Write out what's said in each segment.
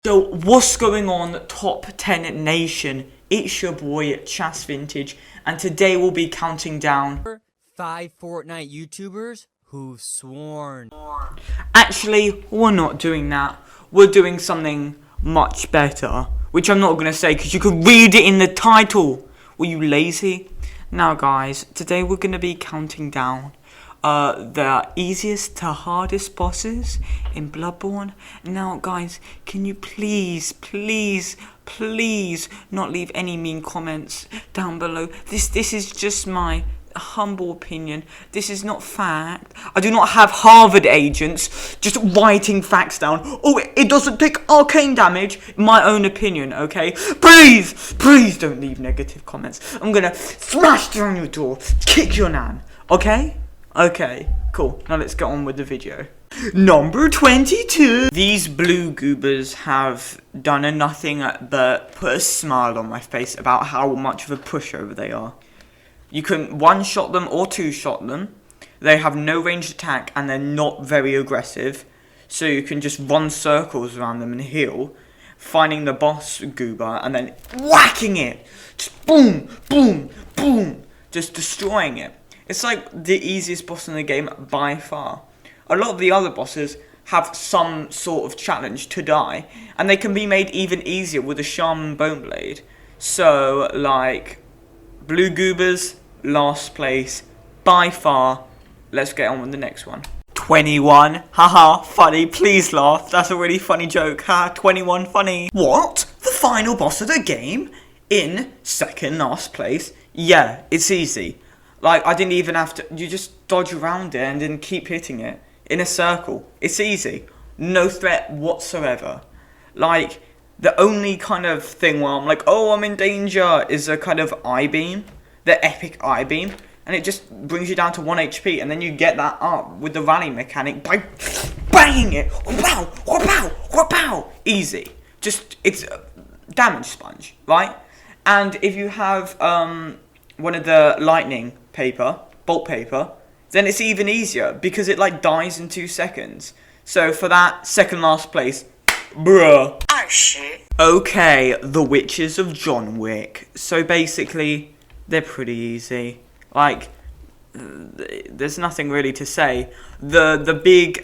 So what's going on, Top 10 Nation? It's your boy Chas Vintage, and today we'll be counting down 5 Fortnite YouTubers who've sworn. Actually, we're not doing that. We're doing something much better, which I'm not going to say because you could read it in the title. Were you lazy? Now guys, today we're going to be counting down the easiest to hardest bosses in Bloodborne. Now guys, can you please not leave any mean comments down below. This is just my humble opinion. This is not fact. I do not have Harvard agents just writing facts down. Oh, it doesn't take arcane damage. My own opinion, okay? Please don't leave negative comments. I'm gonna smash down your door, kick your nan, okay? Okay, cool. Now let's get on with the video. Number 22. These blue goobers have done nothing but put a smile on my face about how much of a pushover they are. You can one-shot them or two-shot them. They have no ranged attack and they're not very aggressive. So you can just run circles around them and heal. Finding the boss goober and then whacking it. Just boom, boom, boom. Just destroying it. It's like the easiest boss in the game by far. A lot of the other bosses have some sort of challenge to die. And they can be made even easier with a Shaman Bone Blade. So, like, blue goobers, last place, by far. Let's get on with the next one. 21. Haha, funny, please laugh. That's a really funny joke. Ha, 21, funny. What? The final boss of the game? In second last place? Yeah, it's easy. Like, I didn't even have to, you just dodge around it and then keep hitting it. In a circle. It's easy. No threat whatsoever. Like, the only kind of thing where I'm like, oh, I'm in danger, is a kind of eye beam. The epic eye beam. And it just brings you down to 1 HP. And then you get that up with the rally mechanic by banging it. Wow, wow, wow. Easy. Just, it's a damage sponge, right? And if you have one of the lightning bolt paper, then it's even easier because it like dies in 2 seconds. So for that, second last place, bruh. Oh shit. Okay, the Witches of John Wick. So basically, they're pretty easy. Like, there's nothing really to say. The big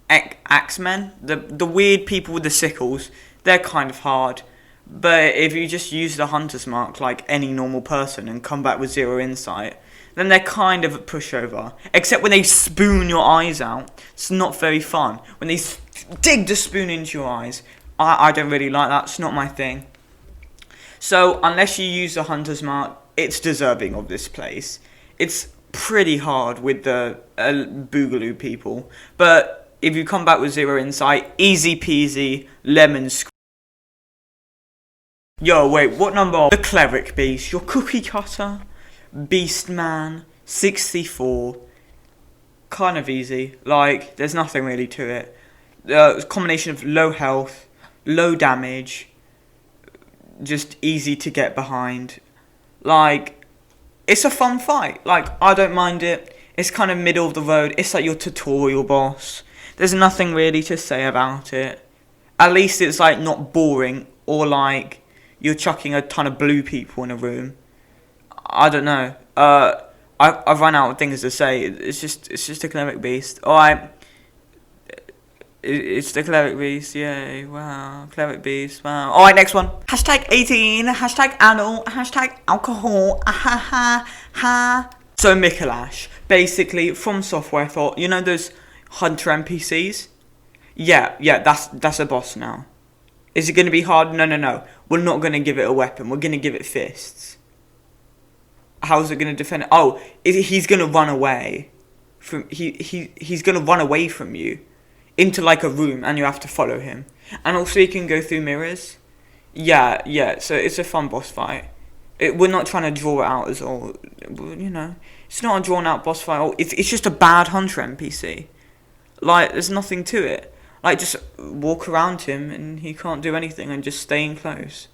axemen, the weird people with the sickles, they're kind of hard. But if you just use the hunter's mark like any normal person and come back with 0 insight, then they're kind of a pushover. Except when they spoon your eyes out, it's not very fun. When they dig the spoon into your eyes, I don't really like that. It's not my thing. So unless you use the hunter's mark, it's deserving of this place. It's pretty hard with the boogaloo people. But if you come back with 0 insight, easy peasy, lemon squeeze. Yo, wait, what number? The Cleric Beast, your cookie cutter, Beast Man, 64. Kind of easy. Like, there's nothing really to it. It's a combination of low health, low damage, just easy to get behind. Like, it's a fun fight. Like, I don't mind it. It's kind of middle of the road. It's like your tutorial boss. There's nothing really to say about it. At least it's like not boring or like you're chucking a ton of blue people in a room. I don't know. I've run out of things to say. It's just a Cleric Beast. Alright. It's the Cleric Beast. Yay. Wow. Cleric Beast. Wow. Alright, next one. Hashtag 18. Hashtag adult. Hashtag alcohol. Ha. So Mikolash. Basically, From Software thought, you know those hunter NPCs? Yeah, that's a boss now. Is it going to be hard? No. We're not going to give it a weapon. We're going to give it fists. How's it going to defend it? Oh, he's going to run away. He's going to run away from you into like a room and you have to follow him. And also he can go through mirrors. Yeah. So it's a fun boss fight. We're not trying to draw it out as all. You know, it's not a drawn out boss fight. It's just a bad hunter NPC. Like, there's nothing to it. Like, just walk around him and he can't do anything and just staying close.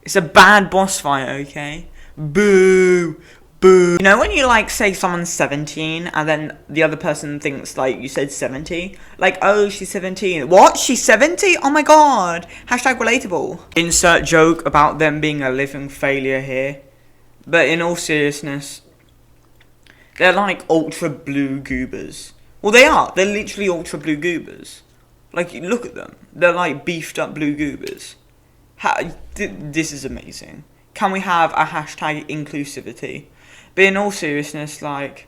It's a bad boss fight, okay? Boo! Boo. You know when you like say someone's 17 and then the other person thinks like you said 70? Like, oh, she's 17. What? She's 70? Oh my god. Hashtag relatable. Insert joke about them being a living failure here. But in all seriousness, they're like ultra blue goobers. Well, they are. They're literally ultra blue goobers. Like, look at them. They're like beefed up blue goobers. This is amazing. Can we have a hashtag inclusivity? But in all seriousness, like,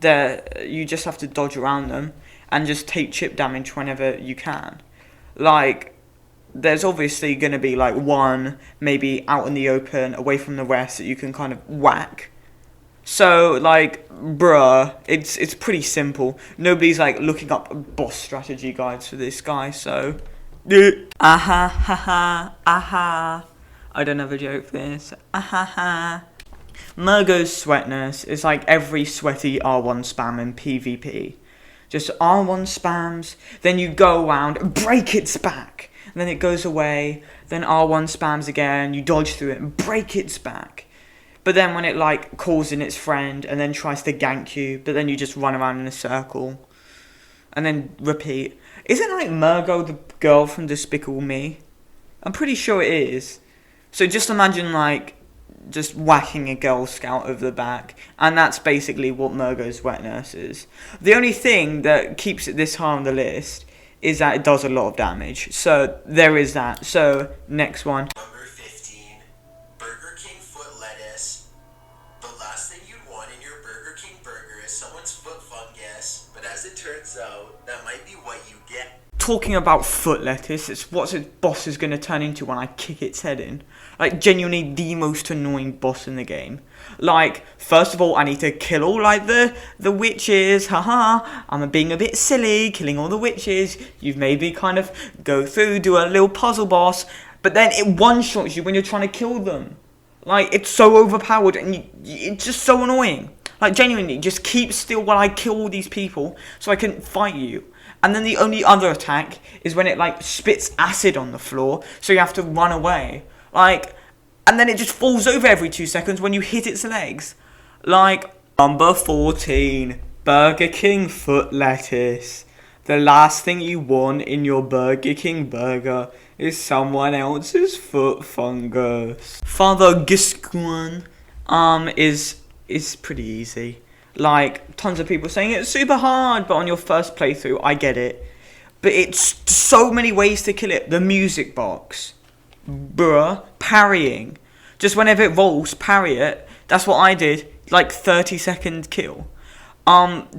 you just have to dodge around them and just take chip damage whenever you can. Like, there's obviously going to be like one maybe out in the open away from the rest that you can kind of whack. So like, bruh, it's pretty simple. Nobody's like looking up boss strategy guides for this guy, so aha haha aha. I don't have a joke for this. Aha ha. Murgo's sweat nurse is like every sweaty R1 spam in PvP. Just R1 spams, then you go around, break its back, and then it goes away, then R1 spams again, you dodge through it and break its back. But then when it like calls in its friend and then tries to gank you, but then you just run around in a circle. And then repeat. Isn't like Murgo the girl from Despicable Me? I'm pretty sure it is. So just imagine like just whacking a Girl Scout over the back, and that's basically what Murgo's wet nurse is. The only thing that keeps it this high on the list is that it does a lot of damage. So there is that. So next one. Number 15, Burger King foot lettuce. The last thing you'd want in your Burger King burger is someone's foot fungus, but as it turns out, that might be what you get. Talking about foot lettuce, it's what its boss is going to turn into when I kick its head in. Like, genuinely the most annoying boss in the game. Like, first of all, I need to kill all, like, the witches. Haha, I'm being a bit silly, killing all the witches. You've made me kind of go through, do a little puzzle boss. But then it one-shots you when you're trying to kill them. Like, it's so overpowered and it's just so annoying. Like, genuinely, just keep still while I kill all these people so I can fight you. And then the only other attack is when it, like, spits acid on the floor, so you have to run away. Like, and then it just falls over every 2 seconds when you hit its legs. Like, number 14, Burger King foot lettuce. The last thing you want in your Burger King burger is someone else's foot fungus. Father Gisquan, is pretty easy. Like, tons of people saying it's super hard, but on your first playthrough, I get it. But it's so many ways to kill it. The music box. Bruh. Parrying. Just whenever it rolls, parry it. That's what I did. Like, 30-second kill.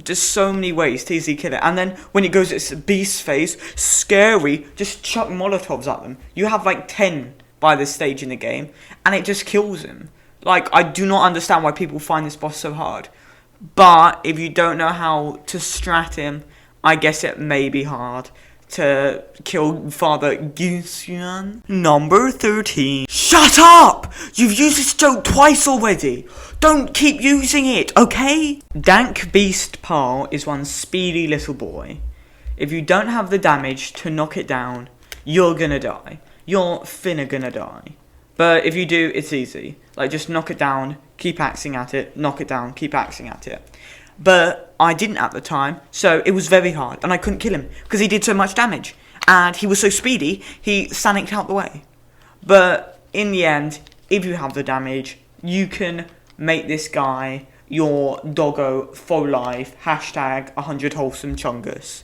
Just so many ways to easily kill it. And then, when it goes its beast phase, scary, just chuck Molotovs at them. You have, like, 10 by this stage in the game, and it just kills him. Like, I do not understand why people find this boss so hard. But if you don't know how to strat him, I guess it may be hard to kill Father Gisquan. Number 13. Shut up! You've used this joke twice already. Don't keep using it, okay? Dank Beast Parl is one speedy little boy. If you don't have the damage to knock it down, you're gonna die. You're finna gonna die. But if you do, it's easy. Like, just knock it down, keep axing at it, knock it down, keep axing at it. But I didn't at the time, so it was very hard, and I couldn't kill him, because he did so much damage. And he was so speedy, he sanicked out the way. But in the end, if you have the damage, you can make this guy your doggo for life. Hashtag 100 wholesome chungus.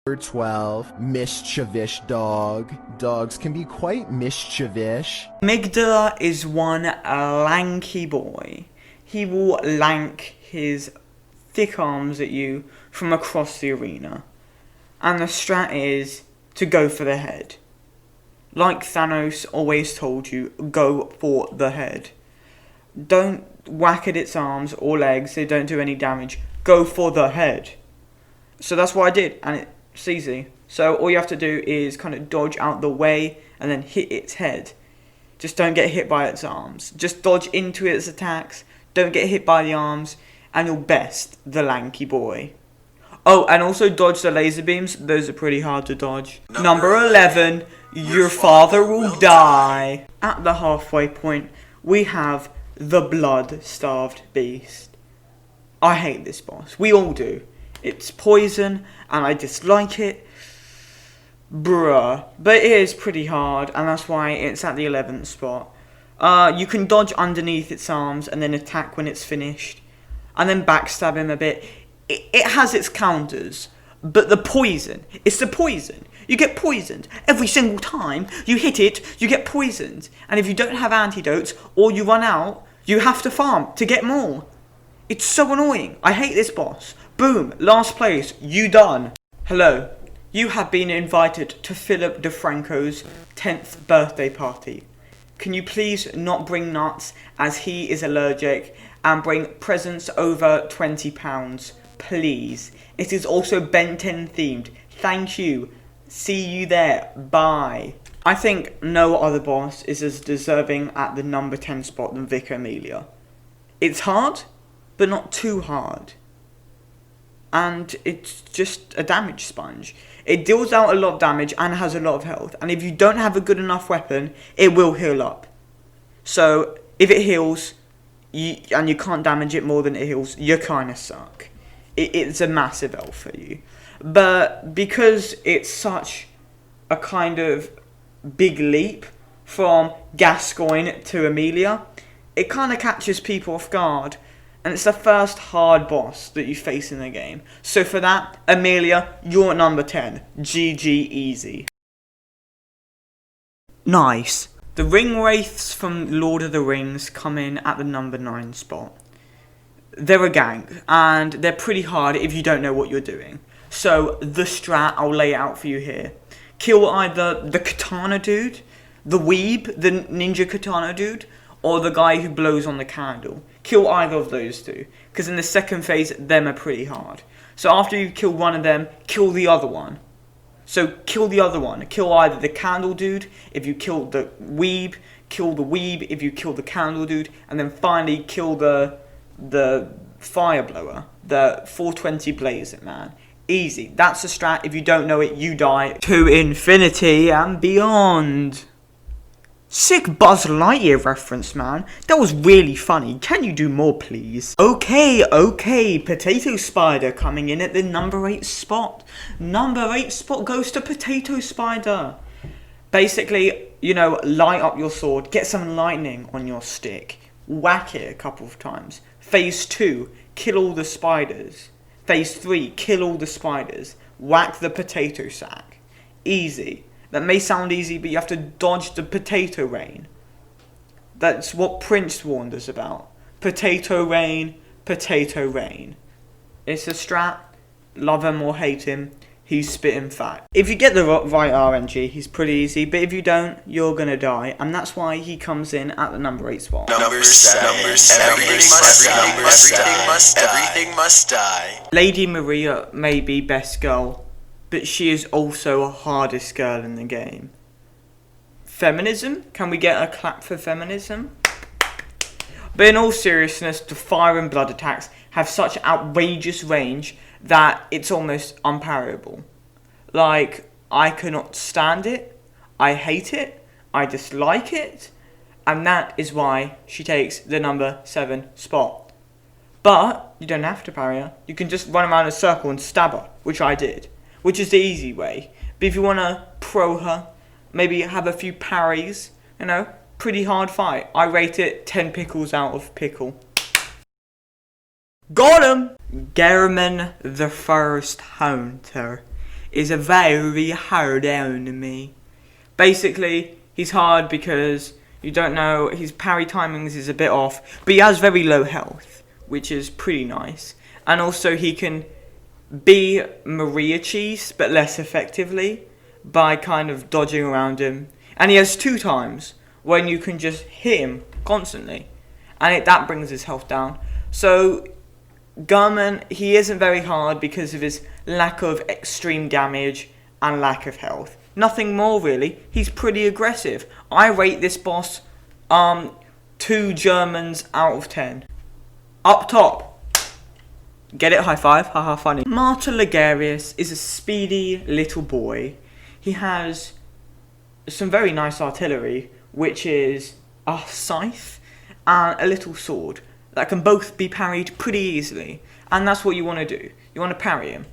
Number 12, mischievous dog. Dogs can be quite mischievous. Migdala is one lanky boy. He will lank his thick arms at you from across the arena. And the strat is to go for the head. Like Thanos always told you, go for the head. Don't whack at its arms or legs, they don't do any damage. Go for the head. So that's what I did, and it's easy. So all you have to do is kind of dodge out the way and then hit its head. Just don't get hit by its arms. Just dodge into its attacks. Don't get hit by the arms. And you'll best the lanky boy. Oh, and also dodge the laser beams. Those are pretty hard to dodge. Number 11. Your father will die. At the halfway point, we have the blood-starved beast. I hate this boss. We all do. It's poison, and I dislike it. Bruh. But it is pretty hard, and that's why it's at the 11th spot. You can dodge underneath its arms, and then attack when it's finished. And then backstab him a bit. It has its counters. But the poison, it's the poison. You get poisoned. Every single time you hit it, you get poisoned. And if you don't have antidotes, or you run out, you have to farm to get more. It's so annoying. I hate this boss. Boom, last place, you done. Hello, you have been invited to Philip DeFranco's 10th birthday party. Can you please not bring nuts as he is allergic, and bring presents over £20, please. It is also Ben 10 themed. Thank you. See you there. Bye. I think no other boss is as deserving at the number 10 spot than Vicar Amelia. It's hard, but not too hard. And it's just a damage sponge. It deals out a lot of damage and has a lot of health. And if you don't have a good enough weapon, it will heal up. So if it heals, and you can't damage it more than it heals, you kind of suck. It's a massive L for you. But because it's such a kind of big leap from Gascoigne to Amelia, it kind of catches people off guard. And it's the first hard boss that you face in the game. So for that, Amelia, you're number 10. GG easy. Nice. The Ring Wraiths from Lord of the Rings come in at the number 9 spot. They're a gang, and they're pretty hard if you don't know what you're doing. So the strat, I'll lay it out for you here. Kill either the katana dude, the weeb, the ninja katana dude, or the guy who blows on the candle. Kill either of those two, because in the second phase, them are pretty hard. So after you kill one of them, kill the other one. So kill the other one. Kill either the candle dude, if you kill the weeb, kill the weeb if you kill the candle dude, and then finally kill the fire blower, the 420 blazer man. Easy. That's the strat. If you don't know it, you die. To infinity and beyond. Sick Buzz Lightyear reference, man. That was really funny. Can you do more, please? Okay. Potato Spider coming in at the number 8 spot. Number 8 spot goes to Potato Spider. Basically, light up your sword. Get some lightning on your stick. Whack it a couple of times. Phase 2, kill all the spiders. Phase 3, kill all the spiders. Whack the potato sack. Easy. That may sound easy, but you have to dodge the potato rain. That's what Prince warned us about. Potato rain, potato rain. It's a strat. Love him or hate him, he's spitting fact. If you get the right RNG, he's pretty easy, but if you don't, you're gonna die, and that's why he comes in at the number 8 spot. Number 7. Everything must die. Lady Maria may be best girl, but she is also a hardest girl in the game. Feminism? Can we get a clap for feminism? But in all seriousness, the fire and blood attacks have such outrageous range that it's almost unparallelable. Like, I cannot stand it, I hate it, I dislike it, and that is why she takes the number 7 spot. But you don't have to parry her, you can just run around in a circle and stab her, which I did. Which is the easy way. But if you want to pro her, maybe have a few parries, pretty hard fight. I rate it 10 pickles out of pickle. Got him! Gehrman the First Hunter is a very hard enemy. Basically, he's hard because you don't know, his parry timings is a bit off, but he has very low health, which is pretty nice. And also he can be Maria Cheese, but less effectively, by kind of dodging around him. And he has 2 times when you can just hit him constantly, and that brings his health down. So Gehrman, he isn't very hard because of his lack of extreme damage and lack of health. Nothing more really. He's pretty aggressive. I rate this boss 2 Germans out of 10. Up top. Get it? High five. Haha, funny. Marta Ligarius is a speedy little boy. He has some very nice artillery, which is a scythe and a little sword that can both be parried pretty easily. And that's what you want to do. You want to parry him.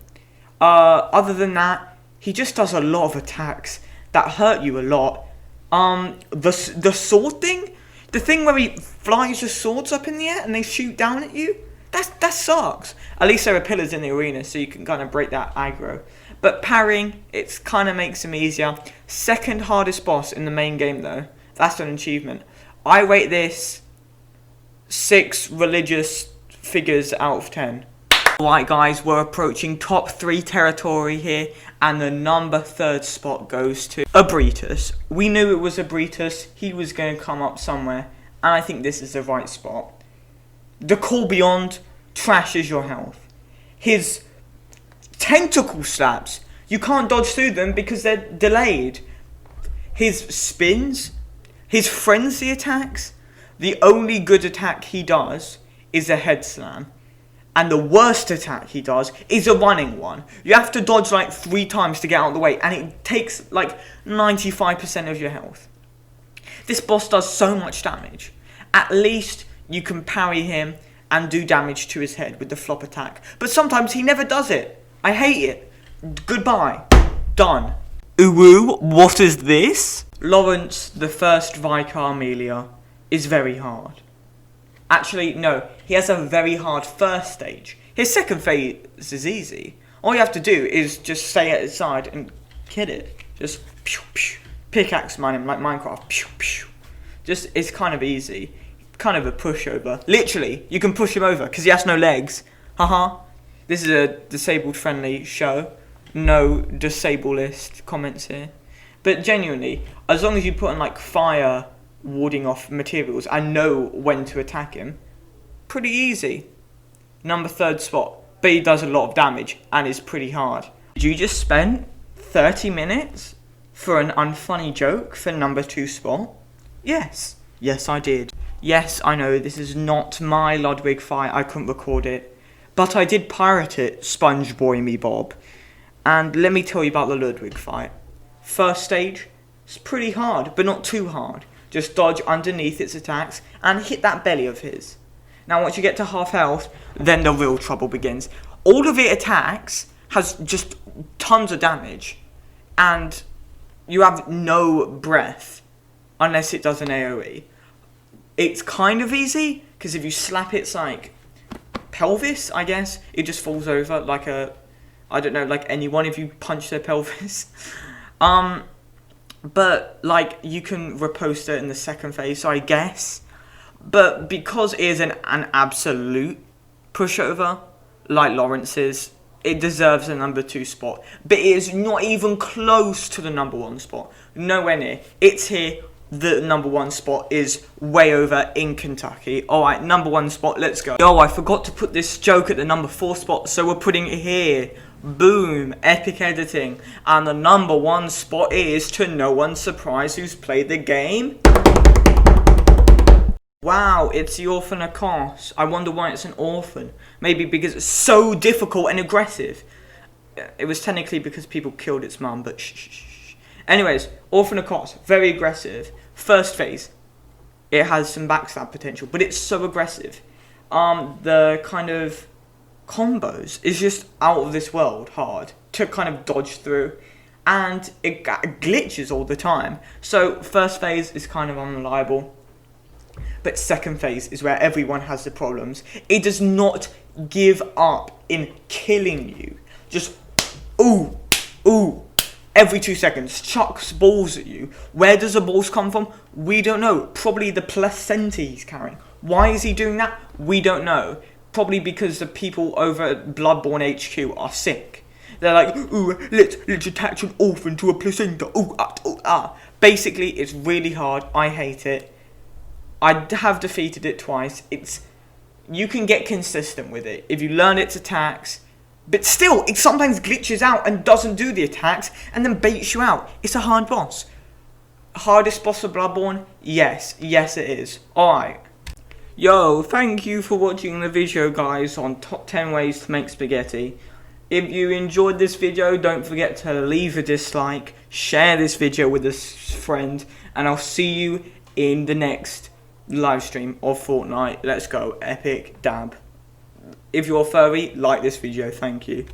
Other than that, he just does a lot of attacks that hurt you a lot. The sword thing, the thing where he flies the swords up in the air and they shoot down at you, that sucks. At least there are pillars in the arena, so you can kind of break that aggro. But parrying, it kind of makes him easier. Second hardest boss in the main game though. That's an achievement. I rate this 6 religious figures out of 10. Alright guys, we're approaching top 3 territory here, and the number 3rd spot goes to Abritus. We knew it was Abritus, he was going to come up somewhere, and I think this is the right spot. The Call Beyond trashes your health. His tentacle slaps, you can't dodge through them because they're delayed. His spins, his frenzy attacks, the only good attack he does is a head slam. And the worst attack he does is a running one. You have to dodge like 3 times to get out of the way, and it takes like 95% of your health. This boss does so much damage. At least you can parry him and do damage to his head with the flop attack. But sometimes he never does it. I hate it. Goodbye. Done. Ooh, what is this? Lawrence, the first Vicar Amelia, is very hard. Actually, no, he has a very hard first stage. His second phase is easy. All you have to do is just stay at his side and kill it. Just pew, pew, pickaxe mine him like Minecraft. Pew, pew. Just, it's kind of easy. Kind of a pushover. Literally, you can push him over because he has no legs. Haha. This is a disabled friendly show. No disablist comments here. But genuinely, as long as you put on like fire warding off materials and know when to attack him, pretty easy. Number 3rd spot, but he does a lot of damage and is pretty hard. Did you just spend 30 minutes for an unfunny joke for number 2 spot? Yes I did. Yes, I know this is not my Ludwig fight, I couldn't record it, but I did pirate it, Sponge Boy me Bob. And let me tell you about the Ludwig fight. First stage, it's pretty hard, but not too hard. Just dodge underneath its attacks and hit that belly of his. Now once you get to half health, then the real trouble begins. All of it attacks has just tons of damage, and you have no breath unless it does an AoE. It's kind of easy, because if you slap its like pelvis, I guess, it just falls over like a, I don't know, like anyone if you punch their pelvis. But like you can riposte it in the second phase, so I guess. But because it is an absolute pushover, like Lawrence's, it deserves a number 2 spot. But it is not even close to the number 1 spot. Nowhere near. It's here. The number 1 spot is way over in Kentucky. Alright, number 1 spot, let's go. Yo, I forgot to put this joke at the number 4 spot, so we're putting it here. Boom, epic editing. And the number 1 spot is, to no one's surprise who's played the game, wow, it's the Orphan of Kos. I wonder why it's an orphan. Maybe because it's so difficult and aggressive. It was technically because people killed its mum, but shh. Anyways, Orphan of Kos, very aggressive. First phase, it has some backstab potential, but it's so aggressive. The kind of combos is just out of this world hard to kind of dodge through, and it glitches all the time. So first phase is kind of unreliable, but second phase is where everyone has the problems. It does not give up in killing you. Just ooh every 2 seconds, chucks balls at you. Where does the balls come from? We don't know. Probably the placenta he's carrying. Why is he doing that? We don't know. Probably because the people over at Bloodborne HQ are sick. They're like, ooh, let's attach an orphan to a placenta. Ooh, ah. Basically, it's really hard. I hate it. I have defeated it twice. You can get consistent with it if you learn its attacks. But still, it sometimes glitches out and doesn't do the attacks and then baits you out. It's a hard boss. Hardest boss of Bloodborne? Yes it is. Alright. Yo, thank you for watching the video, guys, on top 10 ways to make spaghetti. If you enjoyed this video, don't forget to leave a dislike, share this video with a friend, and I'll see you in the next live stream of Fortnite. Let's go. Epic dab. If you're a furry, like this video. Thank you.